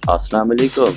Assalamu alaikum.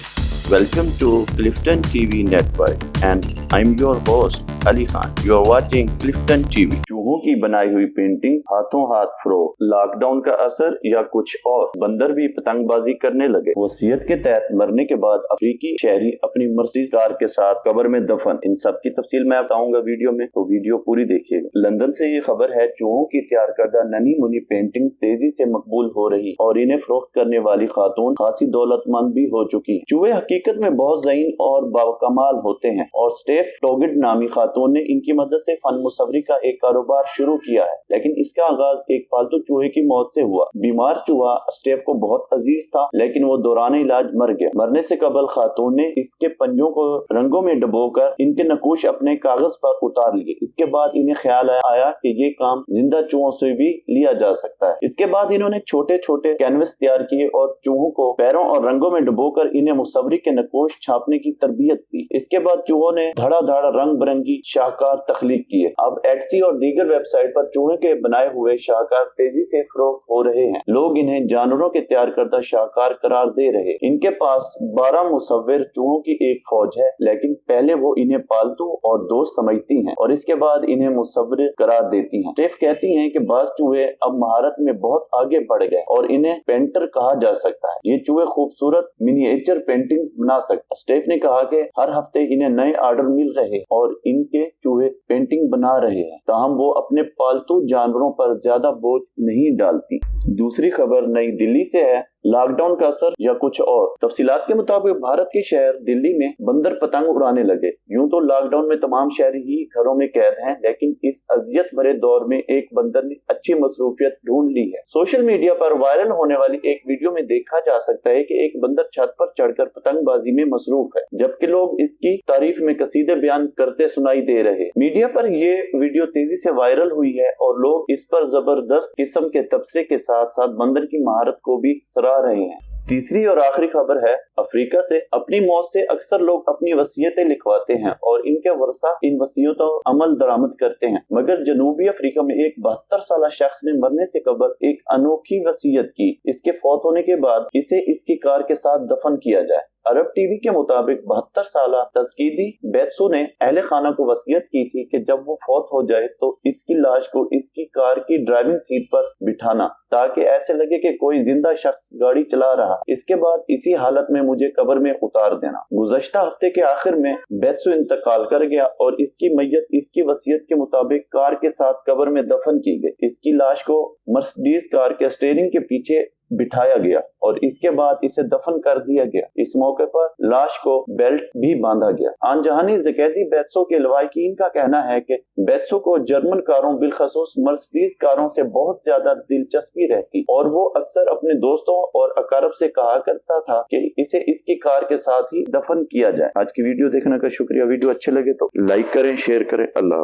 Welcome to Clifton TV Network and I'm your host Ali Khan. You are watching Clifton TV. चूहों की बनाई हुई paintings हाथों हाथ फरोख्त, लॉकडाउन का असर या कुछ और, बंदर भी पतंगबाजी करने लगे, वसीयत के तहत मरने के बाद अफ्रीकी शहरी अपनी मर्सिडीज कार के साथ कब्र में दफन। इन सब की तफसील मैं बताऊंगा वीडियो में, तो वीडियो पूरी देखिएगा। लंदन से ये खबर है, चूहों की तैयार करदा ननी मुनी पेंटिंग तेजी से मकबूल हो रही और इन्हें फरोख्त करने वाली खातून खासी दौलतमंद भी हो चुकी है। चूहे हकीकत में बहुत ज़हीन और बाकमाल होते हैं और स्टेफ टोगिड नामी खातून ने इनकी मदद से फन मुसव्वरी का एक कारोबार शुरू किया है, लेकिन इसका आगाज एक पालतू चूहे की मौत से हुआ। बीमार चूहा स्टेफ को बहुत अजीज था, लेकिन वो दौरान इलाज मर गया। मरने से कबल खातून ने इसके पंजों को रंगों में डुबोकर इनके नकूश अपने कागज पर उतार लिए। इसके बाद इन्हें ख्याल आया कि ये काम जिंदा चूहों से भी लिया जा सकता है। इसके बाद इन्होंने छोटे छोटे कैनवस तैयार किए और चूहों को पैरों और रंगों में डुबोकर इन्हें मुसव्वरी के नकूश छापने की तरबियत दी। इसके बाद चूहों ने धड़ाधड़ रंग बिरंगी शाहकार तख्लीक किए। अब एटसी और दीगर वेबसाइट पर चूहे के बनाए हुए शाहकार तेजी से फरोख्त हो रहे हैं। लोग इन्हें जानवरों के तैयार करदा शाहकार करार दे रहे। इनके पास 12 मुसव्विर चूहों की एक फौज है, लेकिन पहले वो इन्हें पालतू और दोस्त समझती हैं और इसके बाद इन्हें मुसव्विर करार देती हैं। स्टेफ कहती हैं कि बाज चूहे अब महारत में बहुत आगे बढ़ गए और इन्हें पेंटर कहा जा सकता है। ये चूहे खूबसूरत मिनिएचर पेंटिंग्स बना सकते। स्टेफ ने कहा कि हर हफ्ते इन्हें नए ऑर्डर मिल रहे और इनके चूहे पेंटिंग बना रहे हैं, ताहम वो अपने पालतू जानवरों पर ज्यादा बोझ नहीं डालती। दूसरी खबर नई दिल्ली से है, लॉकडाउन का असर या कुछ और। तफसीलात के मुताबिक भारत के शहर दिल्ली में बंदर पतंग उड़ाने लगे। यूं तो लॉकडाउन में तमाम शहरी ही घरों में कैद हैं, लेकिन इस अजियत भरे दौर में एक बंदर ने अच्छी मसरूफियत ढूंढ ली है। सोशल मीडिया पर वायरल होने वाली एक वीडियो में देखा जा सकता है कि एक बंदर छत पर चढ़कर पतंगबाजी में मसरूफ है, जबकि लोग इसकी तारीफ में कसीदे बयान करते सुनाई दे रहे। मीडिया पर ये वीडियो तेजी से वायरल हुई है और लोग इस पर जबरदस्त किस्म के तबसरे के साथ साथ बंदर की महारत को भी सराह रहे हैं। तीसरी और आखिरी खबर है, अफ्रीका से। अपनी मौत से अक्सर लोग अपनी वसीयतें लिखवाते हैं और इनके वर्सा इन वसीयतों अमल दरामद करते हैं, मगर जनूबी अफ्रीका में एक 72 साल शख्स ने मरने से कबल एक अनोखी वसीयत की। इसके फौत होने के बाद इसे इसकी कार के साथ दफन किया जाए। अरब टीवी के मुताबिक 72 साल तस्कीदी बेत्सो ने अहले खाना को वसीयत की थी कि जब वो फौत हो जाए तो इसकी लाश को इसकी कार की ड्राइविंग सीट पर बिठाना, ताकि ऐसे लगे कि कोई जिंदा शख्स गाड़ी चला रहा। इसके बाद इसी हालत में मुझे कब्र में उतार देना। गुज़श्ता हफ्ते के आखिर में बेत्सो इंतकाल कर गया और इसकी मैयत इसकी वसीयत के मुताबिक कार के साथ कब्र में दफन की गई। इसकी लाश को मर्सिडीज कार के स्टीयरिंग के पीछे बिठाया गया और इसके बाद इसे दफन कर दिया गया। इस मौके पर लाश को बेल्ट भी बांधा गया। आनजहानी ज़कैती बेत्सो के लवाकिन का कहना है कि बेत्सो को जर्मन कारों बिलखसूस मर्सिडीज कारों से बहुत ज्यादा दिलचस्पी रहती और वो अक्सर अपने दोस्तों और अकारब से कहा करता था कि इसे इसकी कार के साथ ही दफन किया जाए। आज की वीडियो देखने का शुक्रिया। वीडियो अच्छे लगे तो लाइक करें, शेयर करें। अल्लाह।